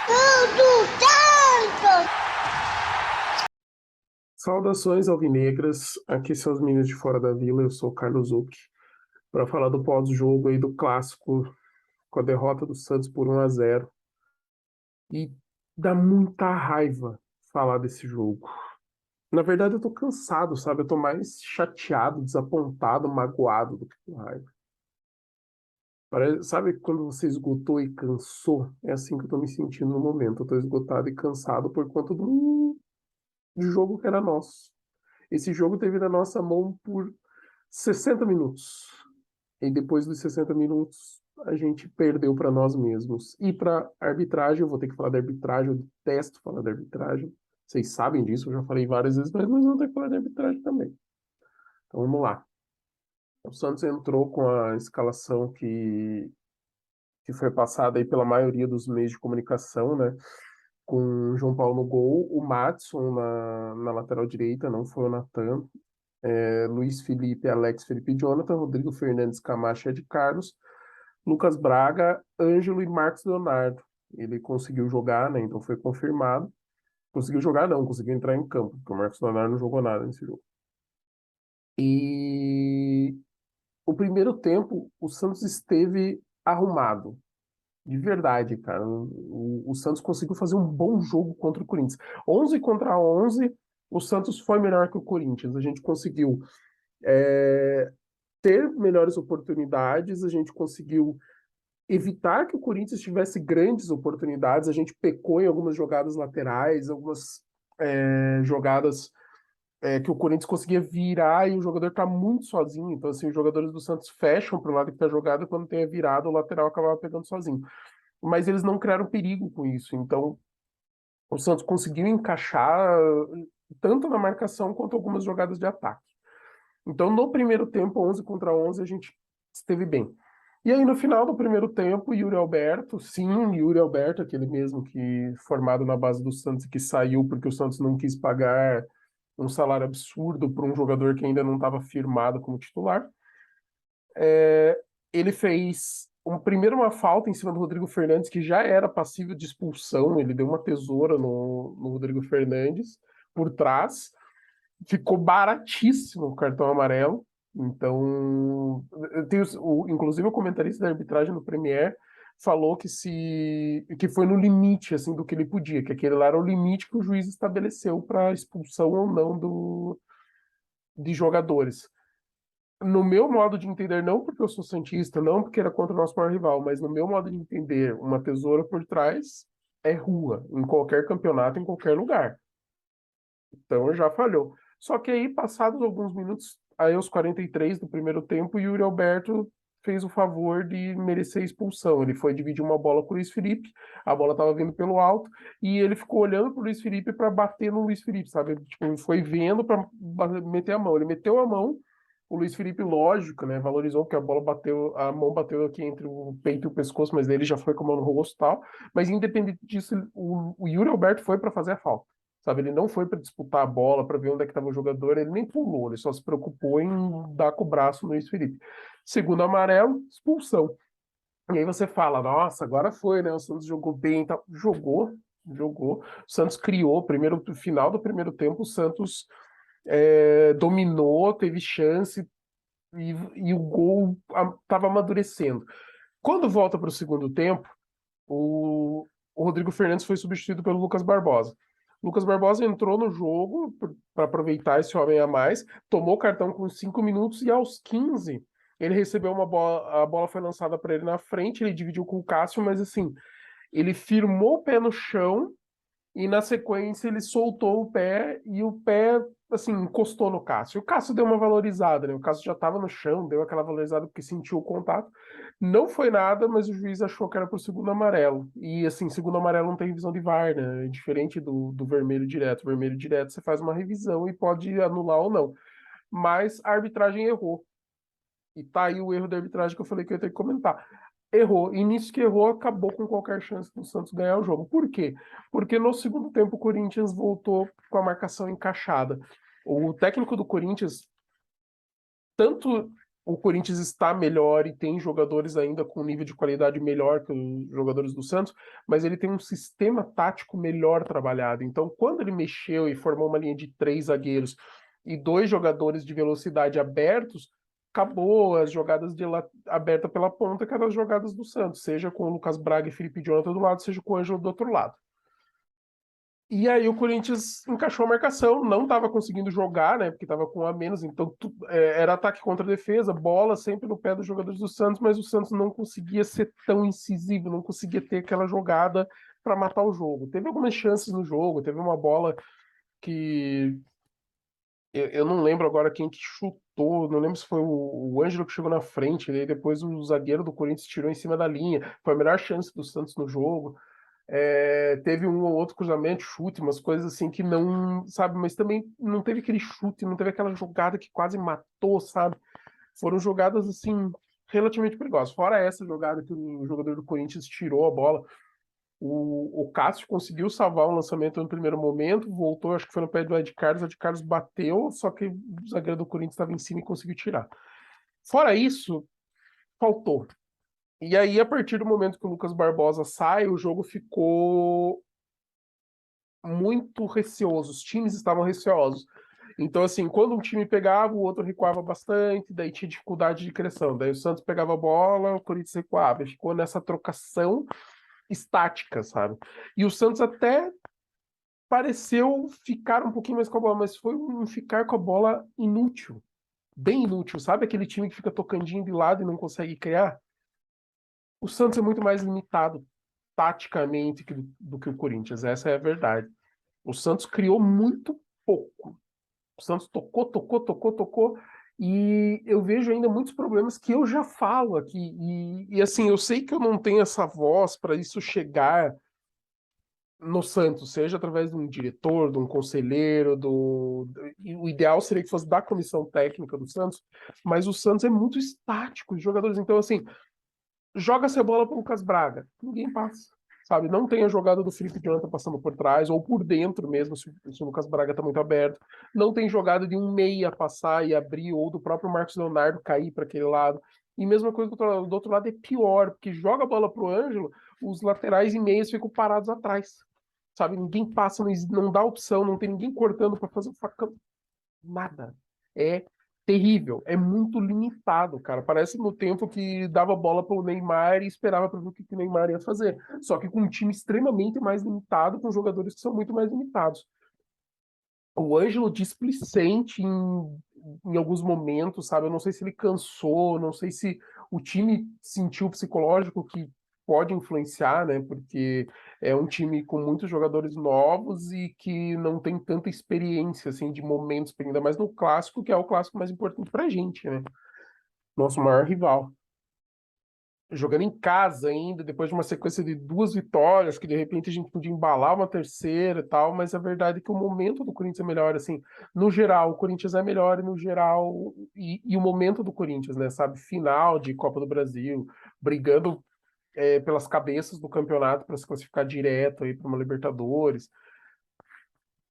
Tudo tanto! Saudações alvinegras, aqui são os meninos de Fora da Vila, eu sou o Carlos Zucchi, para falar do pós-jogo aí do clássico, com a derrota do Santos por 1-0. E dá muita raiva falar desse jogo. Na verdade, eu tô cansado, sabe? Eu tô mais chateado, desapontado, magoado do que com raiva. Sabe quando você esgotou e cansou? É assim que eu tô me sentindo no momento. Eu tô esgotado e cansado por conta do jogo que era nosso. Esse jogo teve na nossa mão por 60 minutos. E depois dos 60 minutos, a gente perdeu para nós mesmos. E para arbitragem, eu vou ter que falar da arbitragem, eu detesto falar da arbitragem. Vocês sabem disso, eu já falei várias vezes, mas nós vamos ter que falar da arbitragem também. Então vamos lá. O Santos entrou com a escalação que foi passada aí pela maioria dos meios de comunicação, né? Com o João Paulo no gol, o Maddson na lateral direita, não foi o Natan. Luiz Felipe, Alex Felipe e Jonathan, Rodrigo Fernandes, Camacho e Ed Carlos, Lucas Braga, Ângelo e Marcos Leonardo. Ele conseguiu jogar, né? Então foi confirmado. Conseguiu jogar, não, conseguiu entrar em campo, porque o Marcos Leonardo não jogou nada nesse jogo. E o primeiro tempo, o Santos esteve arrumado. De verdade, cara. O Santos conseguiu fazer um bom jogo contra o Corinthians. 11 contra 11, o Santos foi melhor que o Corinthians. A gente conseguiu ter melhores oportunidades, a gente conseguiu evitar que o Corinthians tivesse grandes oportunidades. A gente pecou em algumas jogadas laterais, algumas jogadas que o Corinthians conseguia virar e o jogador está muito sozinho. Então, assim, os jogadores do Santos fecham para o lado que está jogado e quando tem a virada, o lateral acabava pegando sozinho. Mas eles não criaram perigo com isso. Então, o Santos conseguiu encaixar tanto na marcação quanto algumas jogadas de ataque. Então, no primeiro tempo, 11 contra 11, a gente esteve bem. E aí, no final do primeiro tempo, Yuri Alberto, sim, Yuri Alberto, aquele mesmo que formado na base do Santos e que saiu porque o Santos não quis pagar um salário absurdo para um jogador que ainda não estava firmado como titular. Ele fez primeiro uma falta em cima do Rodrigo Fernandes, que já era passível de expulsão. Ele deu uma tesoura no Rodrigo Fernandes por trás. Ficou baratíssimo o cartão amarelo. Então, inclusive o comentarista da arbitragem no Premier falou que foi no limite assim do que ele podia, que aquele lá era o limite que o juiz estabeleceu para expulsão ou não de jogadores. No meu modo de entender, não porque eu sou santista, não porque era contra o nosso maior rival, mas no meu modo de entender, uma tesoura por trás é rua, em qualquer campeonato, em qualquer lugar. Então já falhou. Só que aí, passados alguns minutos, aí aos 43 do primeiro tempo, o Yuri Alberto fez o favor de merecer expulsão. Ele foi dividir uma bola com o Luiz Felipe, a bola estava vindo pelo alto, e ele ficou olhando para o Luiz Felipe para bater no Luiz Felipe, sabe? Ele, tipo, foi vendo para meter a mão. Ele meteu a mão, o Luiz Felipe, lógico, né? Valorizou, porque a bola bateu, a mão bateu aqui entre o peito e o pescoço, mas ele já foi com a mão no rosto e tal. Mas independente disso, o Yuri Alberto foi para fazer a falta. Sabe, ele não foi para disputar a bola, para ver onde é que estava o jogador, ele nem pulou, ele só se preocupou em dar com o braço no Luiz Felipe. Segundo amarelo, expulsão. E aí você fala, nossa, agora foi, né? O Santos jogou bem e tal. Jogou. O Santos criou, final do primeiro tempo, o Santos dominou, teve chance e o gol estava amadurecendo. Quando volta para o segundo tempo, o Rodrigo Fernandes foi substituído pelo Lucas Barbosa. Lucas Barbosa entrou no jogo para aproveitar esse homem a mais, tomou cartão com 5 minutos e aos 15 ele recebeu uma bola, a bola foi lançada para ele na frente, ele dividiu com o Cássio, mas assim, ele firmou o pé no chão e na sequência ele soltou o pé e o pé, assim, encostou no Cássio. O Cássio deu uma valorizada, né? O Cássio já estava no chão, deu aquela valorizada porque sentiu o contato. Não foi nada, mas o juiz achou que era pro segundo amarelo. E, assim, segundo amarelo não tem revisão de VAR, né? É diferente do vermelho direto. O vermelho direto você faz uma revisão e pode anular ou não. Mas a arbitragem errou. E tá aí o erro da arbitragem que eu falei que eu ia ter que comentar. Errou. E nisso que errou, acabou com qualquer chance do Santos ganhar o jogo. Por quê? Porque no segundo tempo o Corinthians voltou com a marcação encaixada. O técnico do Corinthians, tanto o Corinthians está melhor e tem jogadores ainda com nível de qualidade melhor que os jogadores do Santos, mas ele tem um sistema tático melhor trabalhado. Então, quando ele mexeu e formou uma linha de 3 zagueiros e 2 jogadores de velocidade abertos, acabou as jogadas abertas pela ponta, que eram as jogadas do Santos, seja com o Lucas Braga e Felipe Jonathan do lado, seja com o Ângelo do outro lado. E aí o Corinthians encaixou a marcação, não estava conseguindo jogar, né? Porque estava com um a menos, então era ataque contra defesa, bola sempre no pé dos jogadores do Santos, mas o Santos não conseguia ser tão incisivo, não conseguia ter aquela jogada para matar o jogo. Teve algumas chances no jogo, teve uma bola que eu não lembro agora quem que chutou, não lembro se foi o Ângelo que chegou na frente, e depois o zagueiro do Corinthians tirou em cima da linha. Foi a melhor chance do Santos no jogo. Teve um ou outro cruzamento, chute, umas coisas assim que não, sabe, mas também não teve aquele chute, não teve aquela jogada que quase matou, sabe? Foram jogadas assim relativamente perigosas. Fora essa jogada que o jogador do Corinthians tirou a bola, o Cássio conseguiu salvar um lançamento no primeiro momento, voltou, acho que foi no pé do Ed Carlos, o Ed Carlos bateu, só que o zagueiro do Corinthians estava em cima e conseguiu tirar. Fora isso, faltou. E aí, a partir do momento que o Lucas Barbosa sai, o jogo ficou muito receoso, os times estavam receosos. Então, assim, quando um time pegava, o outro recuava bastante, daí tinha dificuldade de criação. Daí o Santos pegava a bola, o Corinthians recuava. E ficou nessa trocação estática, sabe? E o Santos até pareceu ficar um pouquinho mais com a bola, mas foi um ficar com a bola inútil. Bem inútil, sabe? Aquele time que fica tocandinho de lado e não consegue criar. O Santos é muito mais limitado taticamente do que o Corinthians, essa é a verdade. O Santos criou muito pouco. O Santos tocou, e eu vejo ainda muitos problemas que eu já falo aqui. E assim, eu sei que eu não tenho essa voz para isso chegar no Santos, seja através de um diretor, de um conselheiro, o ideal seria que fosse da comissão técnica do Santos, mas o Santos é muito estático, os jogadores. Então, assim, joga-se a bola para o Lucas Braga, ninguém passa. Sabe, não tem a jogada do Felipe Jonathan passando por trás, ou por dentro mesmo, se o Lucas Braga está muito aberto. Não tem jogada de um meia passar e abrir, ou do próprio Marcos Leonardo cair para aquele lado. E mesma coisa do outro lado é pior, porque joga a bola pro Ângelo, os laterais e meias ficam parados atrás. Sabe, ninguém passa, não dá opção, não tem ninguém cortando para fazer o facão. Nada. É terrível, é muito limitado, cara. Parece no tempo que dava bola para o Neymar e esperava para ver o que o Neymar ia fazer. Só que com um time extremamente mais limitado, com jogadores que são muito mais limitados. O Ângelo displicente em alguns momentos, sabe? Eu não sei se ele cansou, não sei se o time sentiu o psicológico que pode influenciar, né? Porque é um time com muitos jogadores novos e que não tem tanta experiência, assim, de momentos, ainda mais no clássico, que é o clássico mais importante pra gente, né? Nosso maior rival jogando em casa ainda, depois de uma sequência de 2 vitórias, que de repente a gente podia embalar uma terceira e tal, mas a verdade é que o momento do Corinthians é melhor, assim, no geral, o Corinthians é melhor e no geral, e o momento do Corinthians, né, sabe, final de Copa do Brasil, brigando pelas cabeças do campeonato para se classificar direto aí para uma Libertadores.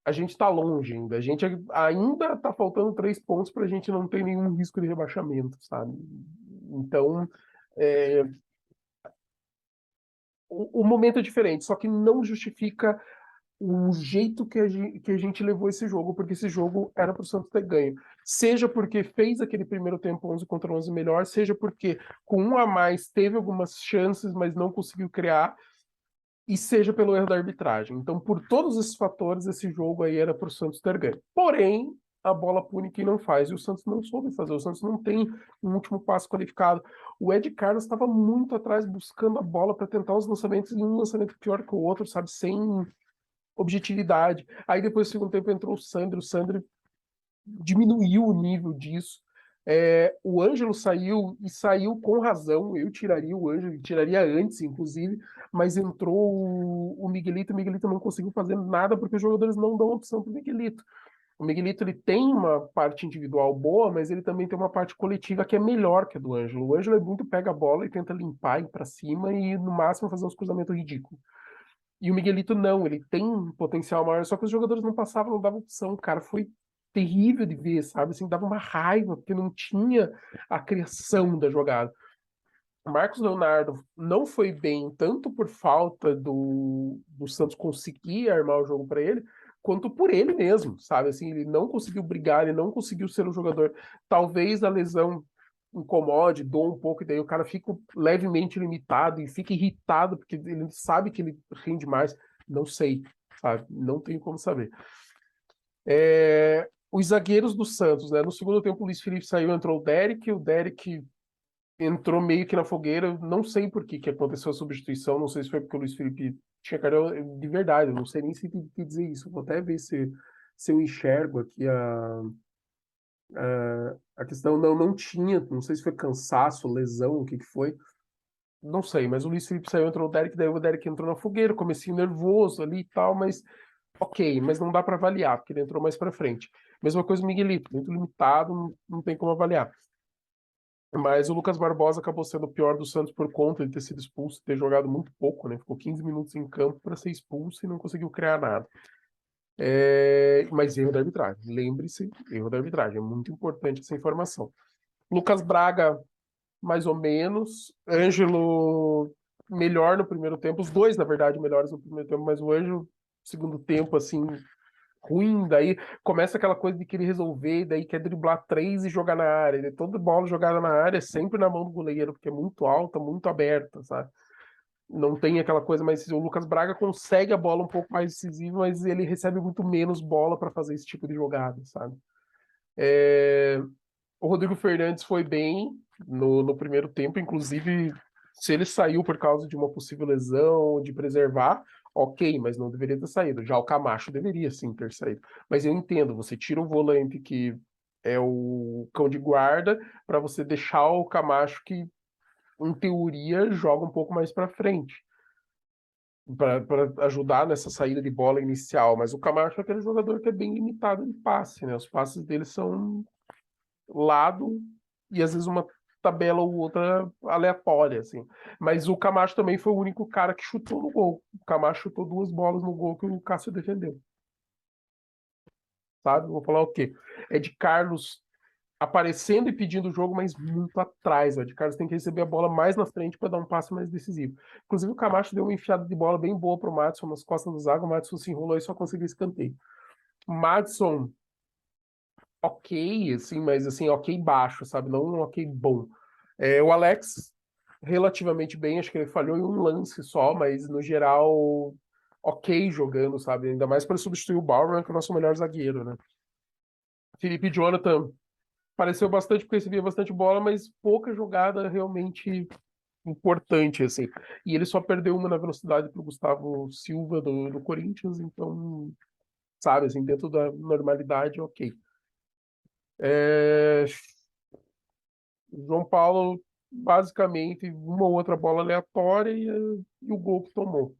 A gente está longe ainda, a gente ainda está faltando 3 pontos para a gente não ter nenhum risco de rebaixamento, sabe? Então, é, o momento é diferente, só que não justifica o jeito que a gente levou esse jogo, porque esse jogo era para o Santos ter ganho. Seja porque fez aquele primeiro tempo 11 contra 11 melhor, seja porque com um a mais teve algumas chances, mas não conseguiu criar, e seja pelo erro da arbitragem. Então, por todos esses fatores, esse jogo aí era para o Santos ter ganho. Porém, a bola pune quem não faz, e o Santos não soube fazer, o Santos não tem um último passo qualificado. O Ed Carlos estava muito atrás buscando a bola para tentar os lançamentos, e um lançamento pior que o outro, sabe, sem objetividade. Aí depois, no segundo tempo, entrou o Sandro diminuiu o nível disso. O Ângelo saiu, e saiu com razão. Eu tiraria o Ângelo, tiraria antes, inclusive, mas entrou o Miguelito. O Miguelito não conseguiu fazer nada porque os jogadores não dão opção para o Miguelito. O Miguelito ele tem uma parte individual boa, mas ele também tem uma parte coletiva que é melhor que a do Ângelo. O Ângelo é muito pega a bola e tenta limpar, ir para cima e no máximo fazer uns cruzamentos ridículos. E o Miguelito não, ele tem um potencial maior, só que os jogadores não passavam, não davam opção, cara. Foi terrível de ver, sabe? Assim, dava uma raiva, porque não tinha a criação da jogada. O Marcos Leonardo não foi bem, tanto por falta do Santos conseguir armar o jogo para ele, quanto por ele mesmo, sabe? Assim, ele não conseguiu brigar, ele não conseguiu ser um jogador. Talvez a lesão incomode, doa um pouco, e daí o cara fica levemente limitado e fica irritado, porque ele sabe que ele rende mais. Não sei, sabe? Não tenho como saber. Os zagueiros do Santos, né? No segundo tempo, o Luiz Felipe saiu, entrou o Derek entrou meio que na fogueira. Não sei por que aconteceu a substituição. Não sei se foi porque o Luiz Felipe tinha cara de verdade. Eu não sei nem se tem que dizer isso. Vou até ver se eu enxergo aqui a questão. Não, não tinha. Não sei se foi cansaço, lesão, o que foi. Não sei, mas o Luiz Felipe saiu, entrou o Derek, daí o Derek entrou na fogueira, comecinho nervoso ali e tal, mas ok, mas não dá para avaliar, porque ele entrou mais para frente. Mesma coisa o Miguelito, muito limitado, não tem como avaliar. Mas o Lucas Barbosa acabou sendo o pior do Santos por conta de ter sido expulso, ter jogado muito pouco, né? Ficou 15 minutos em campo para ser expulso e não conseguiu criar nada. Mas erro da arbitragem. Lembre-se, erro da arbitragem. É muito importante essa informação. Lucas Braga, mais ou menos. Ângelo, melhor no primeiro tempo. Os dois, na verdade, melhores no primeiro tempo, mas o Ângelo, segundo tempo, assim, ruim, daí começa aquela coisa de querer resolver, daí quer driblar três e jogar na área. E toda bola jogada na área é sempre na mão do goleiro, porque é muito alta, muito aberta, sabe? Não tem aquela coisa, mas o Lucas Braga consegue a bola um pouco mais decisiva, mas ele recebe muito menos bola para fazer esse tipo de jogada, sabe? O Rodrigo Fernandes foi bem no primeiro tempo, inclusive se ele saiu por causa de uma possível lesão, de preservar, ok, mas não deveria ter saído. Já o Camacho deveria sim ter saído. Mas eu entendo, você tira o volante que é o cão de guarda para você deixar o Camacho que, em teoria, joga um pouco mais para frente. Para ajudar nessa saída de bola inicial, mas o Camacho é aquele jogador que é bem limitado em passe, né? Os passes dele são lado e às vezes uma tabela ou outra aleatória, assim. Mas o Camacho também foi o único cara que chutou no gol. O Camacho chutou duas bolas no gol que o Cássio defendeu. Sabe? Vou falar o quê? É de Carlos aparecendo e pedindo o jogo, mas muito atrás. O Ed Carlos tem que receber a bola mais na frente para dar um passe mais decisivo. Inclusive, o Camacho deu uma enfiada de bola bem boa para o Madison nas costas do zaga. O Madison se enrolou e só conseguiu escanteio. O Madison ok, assim, mas assim, ok baixo, sabe? Não um ok bom. O Alex, relativamente bem, acho que ele falhou em um lance só, mas no geral, ok jogando, sabe? Ainda mais para substituir o Bauer, que é o nosso melhor zagueiro, né? Felipe Jonathan pareceu bastante porque recebia bastante bola, mas pouca jogada realmente importante, assim. E ele só perdeu uma na velocidade para o Gustavo Silva do Corinthians, então, sabe, assim, dentro da normalidade, ok. É, João Paulo, basicamente, uma ou outra bola aleatória e o gol que tomou.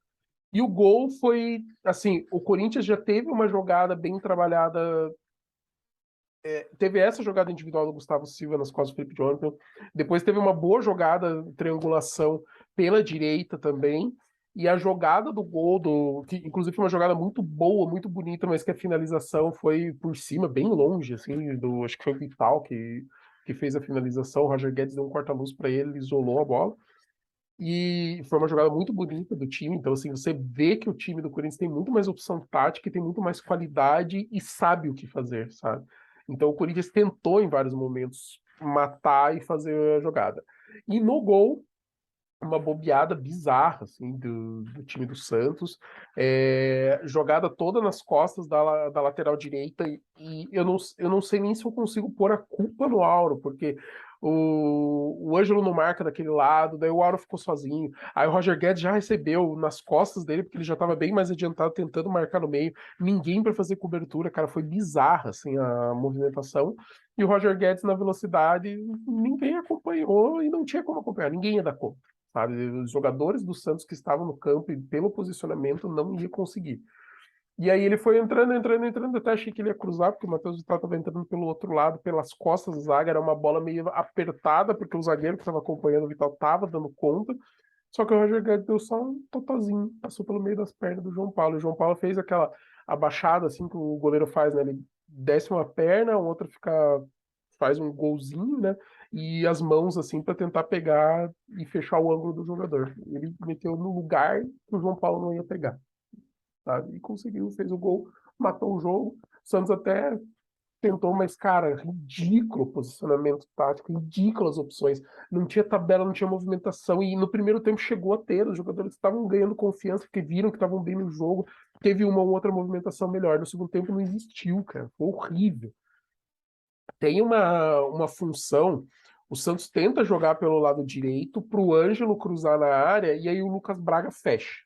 E o gol foi, assim, o Corinthians já teve uma jogada bem trabalhada. Teve essa jogada individual do Gustavo Silva nas costas do Felipe Jonathan. Depois teve uma boa jogada, triangulação pela direita também. E a jogada do gol, que inclusive foi uma jogada muito boa, muito bonita, mas que a finalização foi por cima, bem longe, assim, acho que foi o Vital que fez a finalização. O Roger Guedes deu um corta-luz para ele, isolou a bola. E foi uma jogada muito bonita do time. Então, assim, você vê que o time do Corinthians tem muito mais opção tática, e tem muito mais qualidade e sabe o que fazer, sabe? Então, o Corinthians tentou em vários momentos matar e fazer a jogada. E no gol, uma bobeada bizarra assim do time do Santos, jogada toda nas costas da lateral direita, e eu não sei nem se eu consigo pôr a culpa no Auro, porque o Ângelo não marca daquele lado, daí o Auro ficou sozinho, aí o Roger Guedes já recebeu nas costas dele, porque ele já estava bem mais adiantado tentando marcar no meio, ninguém para fazer cobertura, cara, foi bizarra assim a movimentação. E o Roger Guedes na velocidade, ninguém acompanhou e não tinha como acompanhar, ninguém ia dar conta, sabe? Os jogadores do Santos que estavam no campo e pelo posicionamento não ia conseguir. E aí ele foi entrando, entrando, entrando, até achei que ele ia cruzar, porque o Matheus Vital estava entrando pelo outro lado, pelas costas da zaga, era uma bola meio apertada, porque o zagueiro que estava acompanhando o Vital estava dando conta, só que o Roger Guedes deu só um totozinho, passou pelo meio das pernas do João Paulo. O João Paulo fez aquela abaixada, assim, que o goleiro faz, né? Ele desce uma perna, a outra faz um golzinho, né? E as mãos assim para tentar pegar e fechar o ângulo do jogador. Ele meteu no lugar que o João Paulo não ia pegar, sabe? E conseguiu, fez o gol, matou o jogo. O Santos até tentou, mas, cara, ridículo o posicionamento tático, ridículas opções. Não tinha tabela, não tinha movimentação. E no primeiro tempo chegou a ter, os jogadores estavam ganhando confiança, porque viram que estavam bem no jogo. Teve uma ou outra movimentação melhor. No segundo tempo não existiu, cara. Foi horrível. Tem uma função. O Santos tenta jogar pelo lado direito para o Ângelo cruzar na área e aí o Lucas Braga fecha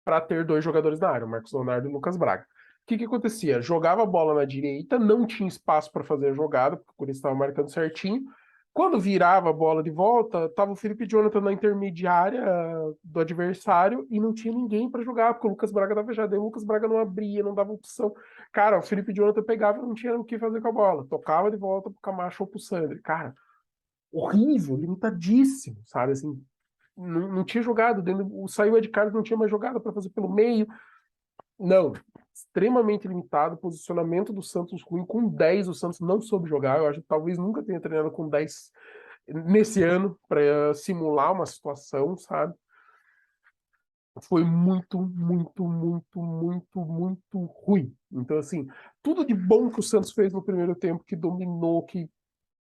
para ter dois jogadores na área, o Marcos Leonardo e o Lucas Braga. O que acontecia? Jogava a bola na direita, não tinha espaço para fazer a jogada, porque o Corinthians estava marcando certinho. Quando virava a bola de volta, tava o Felipe Jonathan na intermediária do adversário e não tinha ninguém para jogar, porque o Lucas Braga estava fechado. Aí o Lucas Braga não abria, não dava opção. Cara, o Felipe Jonathan pegava e não tinha o que fazer com a bola. Tocava de volta pro Camacho ou pro Sandri. Cara, horrível, limitadíssimo, sabe? Assim, não tinha jogado. Saiu o Ed Carlos, não tinha mais jogada para fazer pelo meio. Não, extremamente limitado. Posicionamento do Santos ruim. Com 10 o Santos não soube jogar. Eu acho que talvez nunca tenha treinado com 10 nesse ano para simular uma situação, sabe? Foi muito ruim. Então, assim, tudo de bom que o Santos fez no primeiro tempo, que dominou, que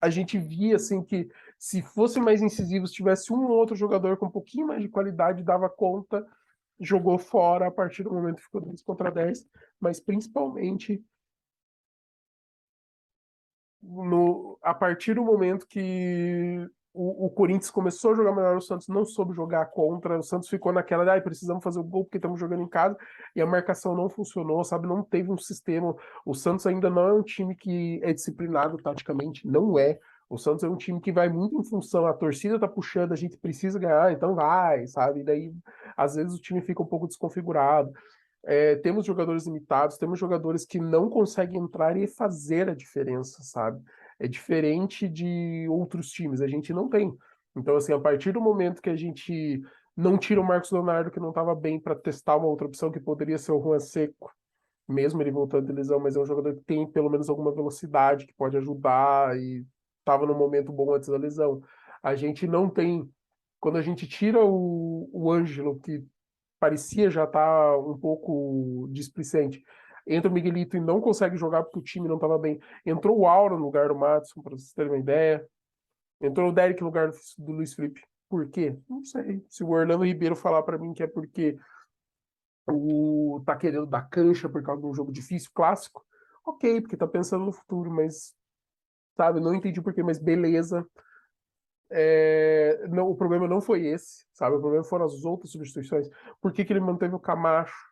a gente via assim que se fosse mais incisivo, se tivesse um ou outro jogador com um pouquinho mais de qualidade, dava conta, jogou fora a partir do momento que ficou 10 contra 10, mas principalmente a partir do momento que o Corinthians começou a jogar melhor, o Santos não soube jogar contra, o Santos ficou naquela, precisamos fazer o gol porque estamos jogando em casa, e a marcação não funcionou, sabe? Não teve um sistema. O Santos ainda não é um time que é disciplinado taticamente, não é. O Santos é um time que vai muito em função, a torcida tá puxando, a gente precisa ganhar, então vai, sabe? E daí, às vezes, o time fica um pouco desconfigurado. Temos jogadores limitados, temos jogadores que não conseguem entrar e fazer a diferença, sabe? É diferente de outros times, a gente não tem. Então, assim, a partir do momento que a gente não tira o Marcos Leonardo, que não estava bem, para testar uma outra opção que poderia ser o Juan Seco, mesmo ele voltando de lesão, mas é um jogador que tem pelo menos alguma velocidade, que pode ajudar e estava no momento bom antes da lesão. A gente não tem. Quando a gente tira o Ângelo, que parecia já estar um pouco displicente. Entra o Miguelito e não consegue jogar porque o time não estava bem. Entrou o Auro no lugar do Matos, para vocês terem uma ideia. Entrou o Derek no lugar do Luiz Felipe. Por quê? Não sei. Se o Orlando Ribeiro falar para mim que é porque tá querendo dar cancha por causa de um jogo difícil, clássico, ok, porque tá pensando no futuro, mas, sabe, não entendi por quê, mas beleza. Não, o problema não foi esse, sabe? O problema foram as outras substituições. Por que ele manteve o Camacho?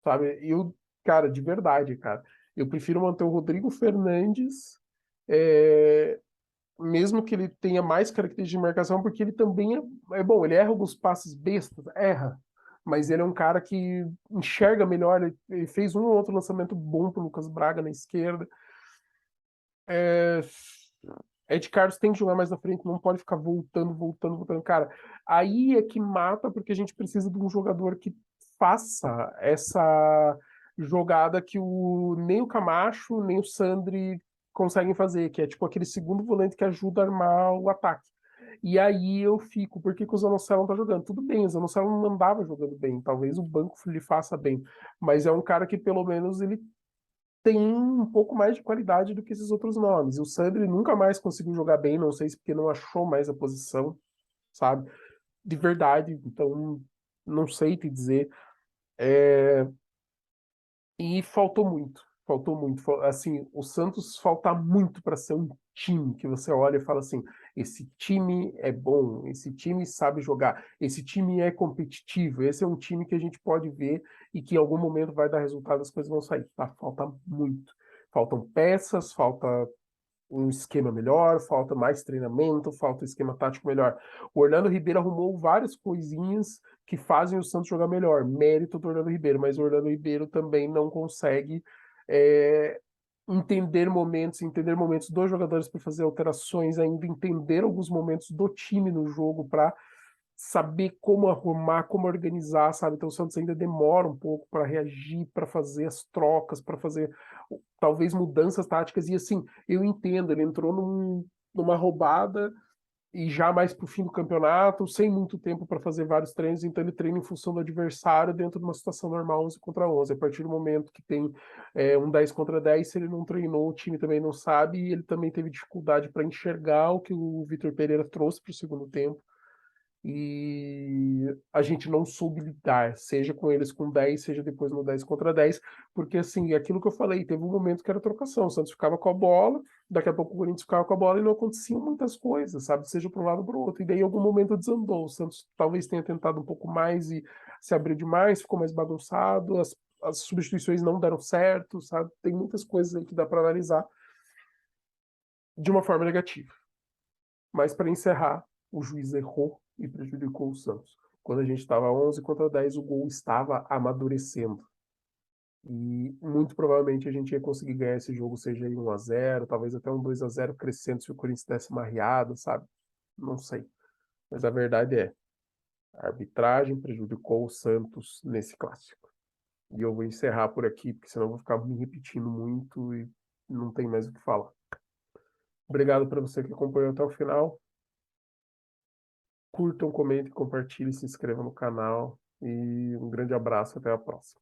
Sabe? Eu, cara, de verdade, cara, eu prefiro manter o Rodrigo Fernandes, é, mesmo que ele tenha mais características de marcação, porque ele também é bom, ele erra alguns passes bestas, erra, mas ele é um cara que enxerga melhor, ele fez um ou outro lançamento bom pro Lucas Braga na esquerda. É, Ed Carlos tem que jogar mais na frente, não pode ficar voltando. Cara, aí é que mata, porque a gente precisa de um jogador que faça essa jogada que nem o Camacho, nem o Sandri conseguem fazer, que é tipo aquele segundo volante que ajuda a armar o ataque. E aí eu fico, por que que o Zanocelo não tá jogando? Tudo bem, o Zanocelo não andava jogando bem, talvez o banco lhe faça bem, mas é um cara que pelo menos ele tem um pouco mais de qualidade do que esses outros nomes. E o Sandri nunca mais conseguiu jogar bem, não sei se porque não achou mais a posição, sabe? De verdade, então não sei te dizer. E faltou muito. Assim, o Santos falta muito para ser um time que você olha e fala assim: esse time é bom, esse time sabe jogar, esse time é competitivo, esse é um time que a gente pode ver e que em algum momento vai dar resultado, as coisas vão sair. Tá? Falta muito. Faltam peças, falta um esquema melhor, falta mais treinamento, falta um esquema tático melhor. O Orlando Ribeiro arrumou várias coisinhas que fazem o Santos jogar melhor, mérito do Orlando Ribeiro, mas o Orlando Ribeiro também não consegue é, entender momentos dos jogadores para fazer alterações, ainda entender alguns momentos do time no jogo para saber como arrumar, como organizar, sabe? Então o Santos ainda demora um pouco para reagir, para fazer as trocas, para fazer talvez mudanças táticas. E assim, eu entendo, ele entrou numa roubada e já mais para o fim do campeonato, sem muito tempo para fazer vários treinos, então ele treina em função do adversário dentro de uma situação normal 11 contra 11. A partir do momento que tem um 10 contra 10, se ele não treinou, o time também não sabe, e ele também teve dificuldade para enxergar o que o Vitor Pereira trouxe para o segundo tempo. E a gente não soube lidar, seja com eles com 10, seja depois no 10 contra 10, porque assim, aquilo que eu falei, teve um momento que era trocação, o Santos ficava com a bola, daqui a pouco o Corinthians ficava com a bola e não aconteciam muitas coisas, sabe? Seja para um lado ou para o outro, e daí em algum momento desandou, o Santos talvez tenha tentado um pouco mais e se abriu demais, ficou mais bagunçado, as substituições não deram certo, sabe? Tem muitas coisas aí que dá para analisar de uma forma negativa. Mas para encerrar, o juiz errou e prejudicou o Santos. Quando a gente estava 11 contra 10, o gol estava amadurecendo. E muito provavelmente a gente ia conseguir ganhar esse jogo, seja aí 1-0, talvez até um 2-0 crescendo se o Corinthians desse uma riada, sabe? Não sei. Mas a verdade é, a arbitragem prejudicou o Santos nesse clássico. E eu vou encerrar por aqui, porque senão eu vou ficar me repetindo muito e não tem mais o que falar. Obrigado para você que acompanhou até o final. Curtam, comentem, compartilhem, se inscrevam no canal e um grande abraço, até a próxima.